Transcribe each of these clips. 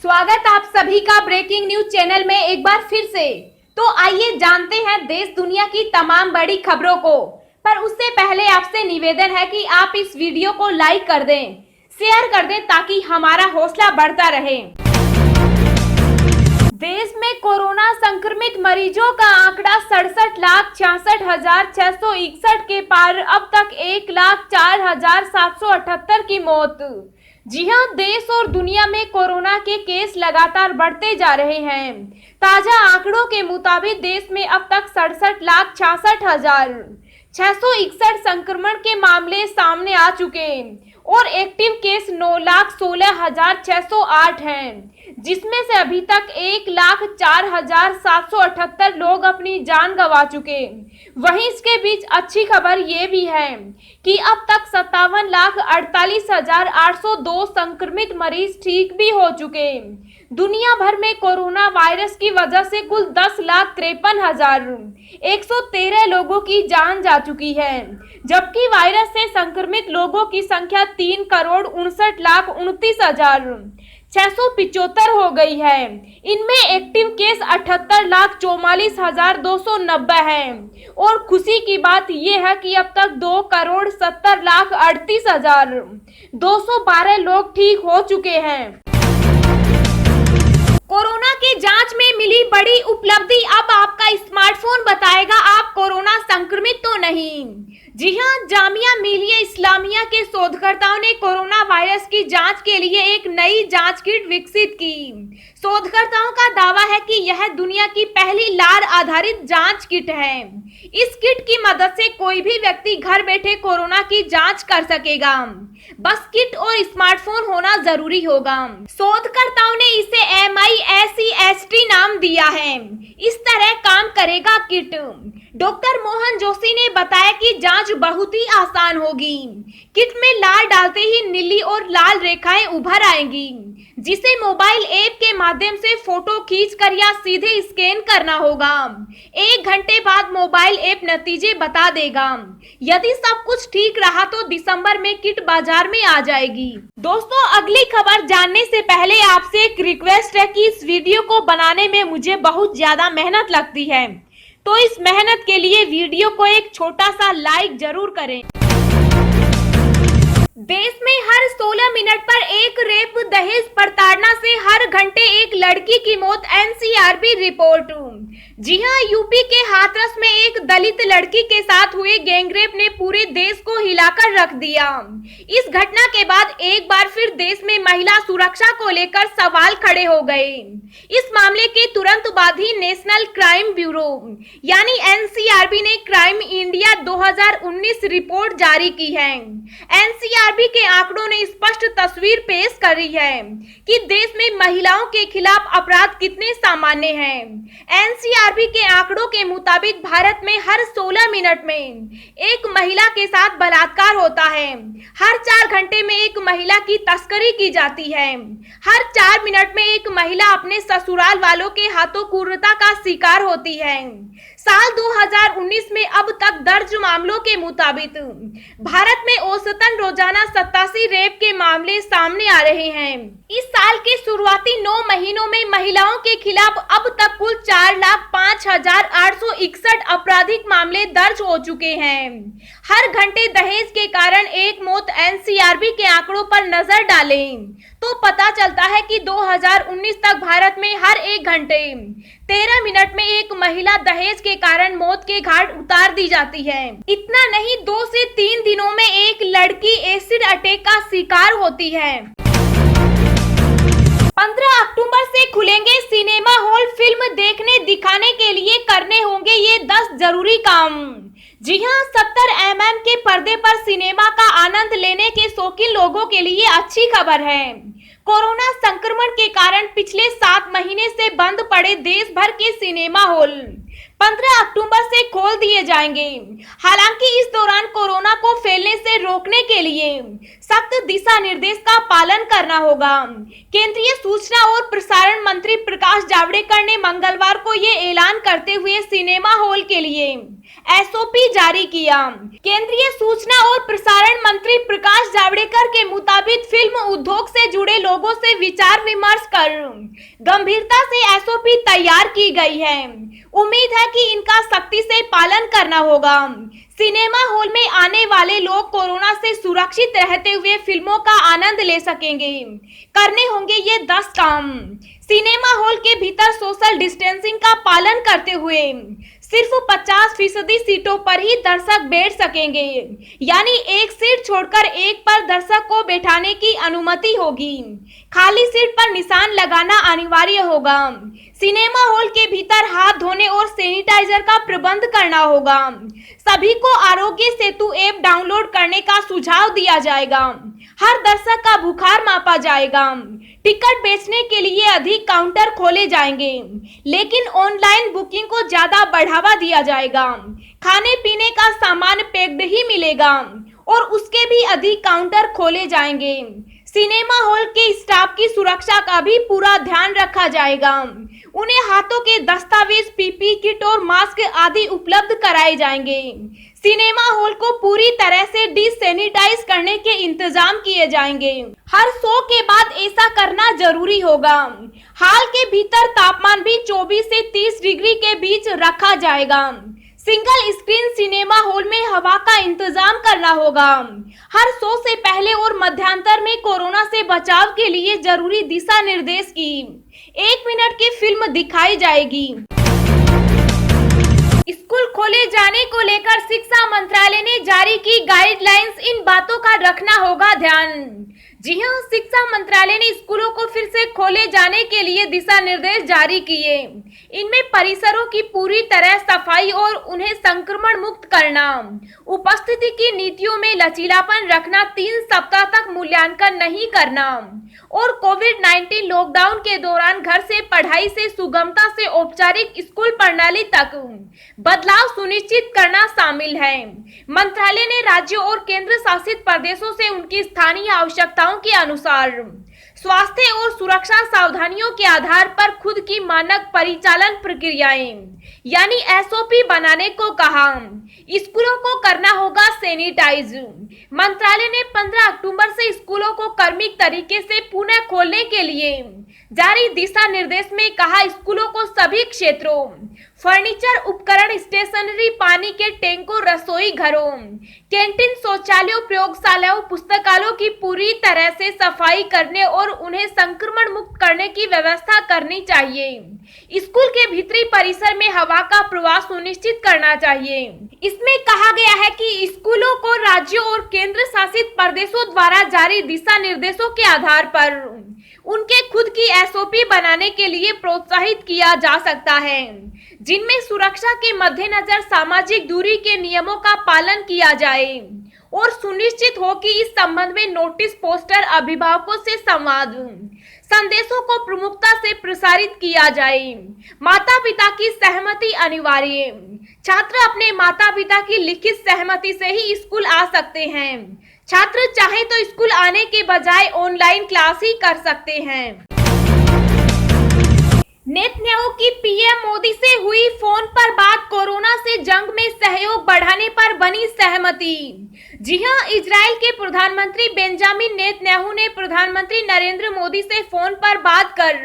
स्वागत आप सभी का ब्रेकिंग न्यूज चैनल में एक बार फिर से। तो आइए जानते हैं देश दुनिया की तमाम बड़ी खबरों को। पर उससे पहले आपसे निवेदन है कि आप इस वीडियो को लाइक कर दें, शेयर कर दें ताकि हमारा हौसला बढ़ता रहे। देश में कोरोना संक्रमित मरीजों का आंकड़ा 67,66,661 के पार। अब तक 1,04,778 की मौत। जी हां, देश और दुनिया में कोरोना के केस लगातार बढ़ते जा रहे हैं। ताजा आंकड़ों के मुताबिक देश में अब तक 67,66,661 संक्रमण के मामले सामने आ चुके और एक्टिव केस 9,16,608 हैं, जिसमें से अभी तक 1,04,778 लोग अपनी जान गंवा चुके। वहीं इसके बीच अच्छी खबर ये भी है कि अब तक 57,48,802 संक्रमित मरीज ठीक भी हो चुके। दुनिया भर में कोरोना वायरस की वजह से कुल 10,53,113 लोगों की जान जा चुकी है, जबकि वायरस से संक्रमित लोगों की संख्या 3,59,29,675 हो गई है। इनमें एक्टिव केस 78,44,290 है और खुशी की बात यह है कि अब तक 2,70,38,212 लोग ठीक हो चुके हैं। कोरोना की जांच में मिली बड़ी उपलब्धि। अब आपका स्मार्टफोन बताएगा आप कोरोना संक्रमित तो नहीं। जी हां, जामिया मिलिया इस्लामिया के शोधकर्ताओं ने कोरोना वायरस की जांच के लिए एक नई जांच किट विकसित की। शोधकर्ताओं का दावा है कि यह दुनिया की पहली लार आधारित जांच किट है। इस किट की मदद से कोई भी व्यक्ति घर बैठे कोरोना की जांच कर सकेगा। बस किट और स्मार्टफोन होना जरूरी होगा। शोधकर्ताओं ने इसे MISEST नाम दिया है। इस तरह काम करेगा किट। डॉक्टर मोहन जोशी ने बताया कि जांच बहुत ही आसान होगी। किट में लाल डालते ही नीली और लाल रेखाएं उभर आएंगी, जिसे मोबाइल ऐप के माध्यम से फोटो खींचकर या सीधे स्कैन करना होगा। 1 घंटे बाद मोबाइल ऐप नतीजे बता देगा। यदि सब कुछ ठीक रहा तो दिसंबर में किट बाजार में आ जाएगी। दोस्तों, अगली खबर जानने से पहले आपसे एक रिक्वेस्ट है कि इस वीडियो को बनाने में मुझे बहुत ज्यादा मेहनत लगती है, तो इस मेहनत के लिए वीडियो को एक छोटा सा लाइक जरूर करें। देश में हर 16 मिनट पर एक रेप, दहेज प्रताड़ना से हर घंटे एक लड़की की मौत। NCRB report. जी हां, यूपी के हाथरस में एक दलित लड़की के साथ हुए गैंगरेप ने पूरे देश को हिलाकर रख दिया। इस घटना के बाद एक बार फिर देश में महिला सुरक्षा को लेकर सवाल खड़े हो गए। इस मामले के तुरंत बाद ही नेशनल क्राइम ब्यूरो यानी NCRB ने क्राइम इंडिया 2019 रिपोर्ट जारी की है। NCRB के आंकड़ों ने स्पष्ट तस्वीर पेश करी है कि देश में महिलाओं के खिलाफ अपराध कितने सामान्य हैं। NCRB के आंकड़ों के मुताबिक भारत में हर 16 मिनट में एक महिला के साथ बलात्कार होता है। हर 4 घंटे में एक महिला की तस्करी की जाती है। हर 4 मिनट में एक महिला अपने ससुराल वालों के हाथों क्रूरता का शिकार होती है। साल 2019 में अब तक दर्ज मामलों के मुताबिक भारत में औसतन रोजाना 87 रेप के मामले सामने आ रहे हैं। इस साल के शुरुआती 9 महीनों में महिलाओं के खिलाफ अब तक कुल 4,05,861 आपराधिक मामले दर्ज हो चुके हैं। हर घंटे दहेज के कारण एक मौत। NCRB के आंकड़ों पर नजर डालें तो पता चलता है कि 2019 तक भारत में हर 1 घंटे 13 मिनट में एक महिला दहेज के कारण मौत के घाट उतार दी जाती है। इतना नहीं, 2 से 3 दिनों में एक लड़की एसिड अटैक का शिकार होती है। 15 अक्टूबर से खुलेंगे सिनेमा हॉल। फिल्म देखने दिखाने के लिए करने होंगे ये 10 जरूरी काम। जी हां, 70 mm के पर्दे पर सिनेमा का आनंद लेने के शौकीन लोगों के लिए अच्छी खबर है। कोरोना संक्रमण के कारण पिछले 7 महीने से बंद पड़े देश भर के सिनेमा हॉल 15 अक्टूबर से खोल दिए जाएंगे। हालांकि इस दौरान कोरोना को फैलने से रोकने के लिए सख्त दिशा निर्देश का पालन करना होगा। केंद्रीय सूचना और प्रसारण मंत्री प्रकाश जावड़ेकर ने मंगलवार को ये ऐलान करते हुए सिनेमा हॉल के लिए एसओपी जारी किया। केंद्रीय सूचना और प्रसारण मंत्री प्रकाश जावड़ेकर के मुताबिक फिल्म उद्योग से जुड़े लोगों से विचार विमर्श कर गंभीरता से एसओपी तैयार की गई है। उम्मीद है कि इनका सख्ती से पालन करना होगा। सिनेमा हॉल में आने वाले लोग कोरोना से सुरक्षित रहते हुए फिल्मों का आनंद ले सकेंगे। करने होंगे ये 10 काम। सिनेमा हॉल के भीतर सोशल डिस्टेंसिंग का पालन करते हुए सिर्फ 50% सीटों पर ही दर्शक बैठ सकेंगे, यानी एक सीट छोड़कर एक पर दर्शक को बैठाने की अनुमति होगी। खाली सीट पर निशान लगाना अनिवार्य होगा। सिनेमा हॉल के भीतर हाथ धोने और सैनिटाइजर का प्रबंध करना होगा। सभी को आरोग्य सेतु ऐप डाउनलोड करने का सुझाव दिया जाएगा। हर दर्शक का बुखार मापा जाएगा। टिकट बेचने के लिए अधिक काउंटर खोले जाएंगे, लेकिन ऑनलाइन बुकिंग को ज्यादा बढ़ावा दिया जाएगा। खाने पीने का सामान पैक्ड ही मिलेगा और उसके भी अधिक काउंटर खोले जाएंगे। सिनेमा हॉल के स्टाफ की सुरक्षा का भी पूरा ध्यान रखा जाएगा। उन्हें हाथों के दस्तावेज, पीपी किट और मास्क आदि उपलब्ध कराए जाएंगे। सिनेमा हॉल को पूरी तरह से डिसैनिटाइज करने के इंतजाम किए जाएंगे। हर शो के बाद ऐसा करना जरूरी होगा। हॉल के भीतर तापमान भी 24 से 30 डिग्री के बीच रखा जाएगा। सिंगल स्क्रीन सिनेमा हॉल में हवा का इंतजाम करना होगा। हर शो से पहले और मध्यांतर में कोरोना से बचाव के लिए जरूरी दिशा निर्देश की 1 मिनट की फिल्म दिखाई जाएगी। स्कूल खोले जाने को लेकर शिक्षा मंत्रालय ने जारी की गाइडलाइंस। इन बातों का रखना होगा ध्यान। जी हां, शिक्षा मंत्रालय ने स्कूलों को फिर से खोले जाने के लिए दिशा निर्देश जारी किए। इनमें परिसरों की पूरी तरह सफाई और उन्हें संक्रमण मुक्त करना, उपस्थिति की नीतियों में लचीलापन रखना, 3 सप्ताह तक मूल्यांकन नहीं करना और कोविड-19 लॉकडाउन के दौरान घर से पढ़ाई से सुगमता से औपचारिक स्कूल प्रणाली तक बदलाव सुनिश्चित करना शामिल है। मंत्रालय ने राज्यों और केंद्र शासित प्रदेशों से उनकी स्थानीय आवश्यकताओं के अनुसार स्वास्थ्य और सुरक्षा सावधानियों के आधार पर खुद की मानक परिचालन प्रक्रियाएं यानी एसओपी बनाने को कहा। स्कूलों को करना होगा सैनिटाइज। मंत्रालय ने 15 अक्टूबर से स्कूलों को क्रमिक तरीके से पुनः खोलने के लिए जारी दिशा निर्देश में कहा, स्कूलों को सभी क्षेत्रों, फर्नीचर, उपकरण, स्टेशनरी, पानी के टैंकों, रसोई घरों, कैंटीन, शौचालयों, प्रयोगशालाओं, पुस्तकालयों की पूरी तरह से सफाई करने और उन्हें संक्रमण मुक्त करने की व्यवस्था करनी चाहिए। स्कूल के भीतरी परिसर में हवा का प्रवाह सुनिश्चित करना चाहिए। इसमें कहा गया है कि स्कूलों को राज्यों और केंद्र शासित प्रदेशों द्वारा जारी दिशा निर्देशों के आधार पर उनके खुद की एसओपी बनाने के लिए प्रोत्साहित किया जा सकता है, जिनमें सुरक्षा के मद्देनजर सामाजिक दूरी के नियमों का पालन किया जाए और सुनिश्चित हो कि इस संबंध में नोटिस, पोस्टर, अभिभावकों से संवाद, संदेशों को प्रमुखता से प्रसारित किया जाए। माता पिता की सहमति अनिवार्य। छात्र अपने माता पिता की लिखित सहमति से ही स्कूल आ सकते हैं। छात्र चाहे तो स्कूल आने के बजाय ऑनलाइन क्लास ही कर सकते हैं। नेतन्याहू की पीएम मोदी से हुई फोन पर बात, कोरोना से जंग में सहयोग बढ़ाने पर बनी सहमति। जी हां, इजराइल के प्रधानमंत्री बेंजामिन नेतन्याहू ने प्रधानमंत्री नरेंद्र मोदी से फोन पर बात कर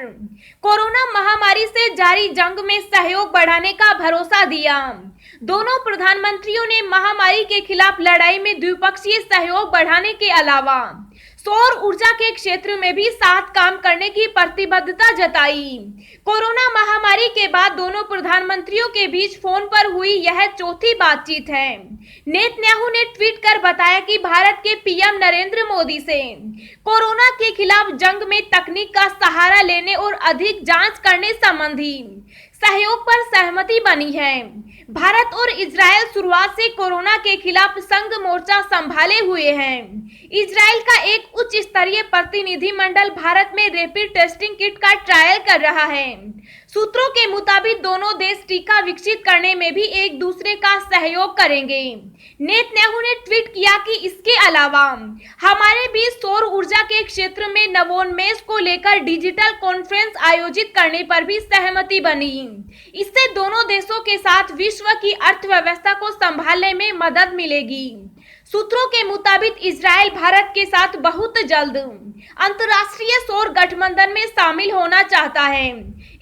कोरोना महामारी से जारी जंग में सहयोग बढ़ाने का भरोसा दिया। दोनों प्रधानमंत्रियों ने महामारी के खिलाफ लड़ाई में द्विपक्षीय सहयोग बढ़ाने के अलावा सौर ऊर्जा के क्षेत्र में भी साथ काम करने की प्रतिबद्धता जताई। कोरोना महामारी के बाद दोनों प्रधानमंत्रियों के बीच फोन पर हुई यह चौथी बातचीत है। नेतन्याहू ने ट्वीट कर बताया कि भारत के पीएम नरेंद्र मोदी से कोरोना के खिलाफ जंग में तकनीक का सहारा लेने और अधिक जांच करने संबंधी सहयोग पर सहमति बनी है। भारत और इजराइल शुरुआत से कोरोना के खिलाफ संघ मोर्चा संभाले हुए हैं। इजराइल का एक उच्च स्तरीय प्रतिनिधिमंडल भारत में रैपिड टेस्टिंग किट का ट्रायल कर रहा है। सूत्रों के मुताबिक दोनों देश टीका विकसित करने में भी एक दूसरे का सहयोग करेंगे। नेतन्याहू ने ट्वीट किया कि इसके अलावा हमारे बीच सौर ऊर्जा के क्षेत्र में नवोन्मेष को लेकर डिजिटल कॉन्फ्रेंस आयोजित करने पर भी सहमति बनी। इससे दोनों देशों के साथ विश्व की अर्थव्यवस्था को संभालने में मदद मिलेगी। सूत्रों के मुताबिक इजराइल भारत के साथ बहुत जल्द अंतर्राष्ट्रीय सौर गठबंधन में शामिल होना चाहता है।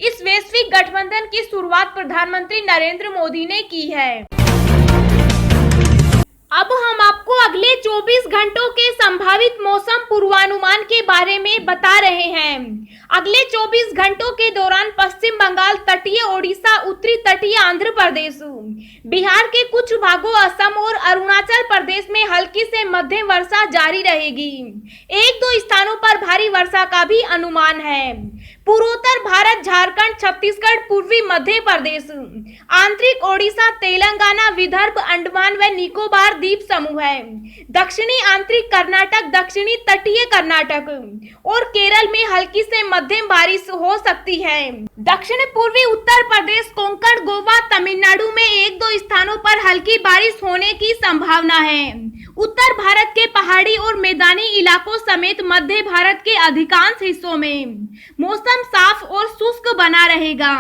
इस वैश्विक गठबंधन की शुरुआत प्रधानमंत्री नरेंद्र मोदी ने की है। अब हम आपको अगले 24 घंटों के संभावित मौसम पूर्वानुमान के बारे में बता रहे हैं। अगले 24 घंटों के दौरान पश्चिम बंगाल, तटीय ओडिशा, उत्तरी तटीय आंध्र प्रदेश, बिहार के कुछ भागों, असम और अरुणाचल प्रदेश में हल्की से मध्यम वर्षा जारी रहेगी। एक दो स्थानों पर भारी वर्षा का भी अनुमान है। पूर्वोत्तर भारत, झारखंड, छत्तीसगढ़, पूर्वी मध्य प्रदेश, आंतरिक ओडिशा, तेलंगाना, विदर्भ, अंडमान व निकोबार द्वीप समूह है, दक्षिणी आंतरिक कर्नाटक, दक्षिणी तटीय कर्नाटक और केरल में हल्की से मध्यम बारिश हो सकती है। दक्षिण पूर्वी उत्तर प्रदेश, कोंकण, गोवा, तमिलनाडु में एक दो स्थानों पर हल्की बारिश होने की संभावना है। उत्तर भारत के पहाड़ी और मैदानी इलाकों समेत मध्य भारत के अधिकांश हिस्सों में मौसम साफ और शुष्क बना रहेगा।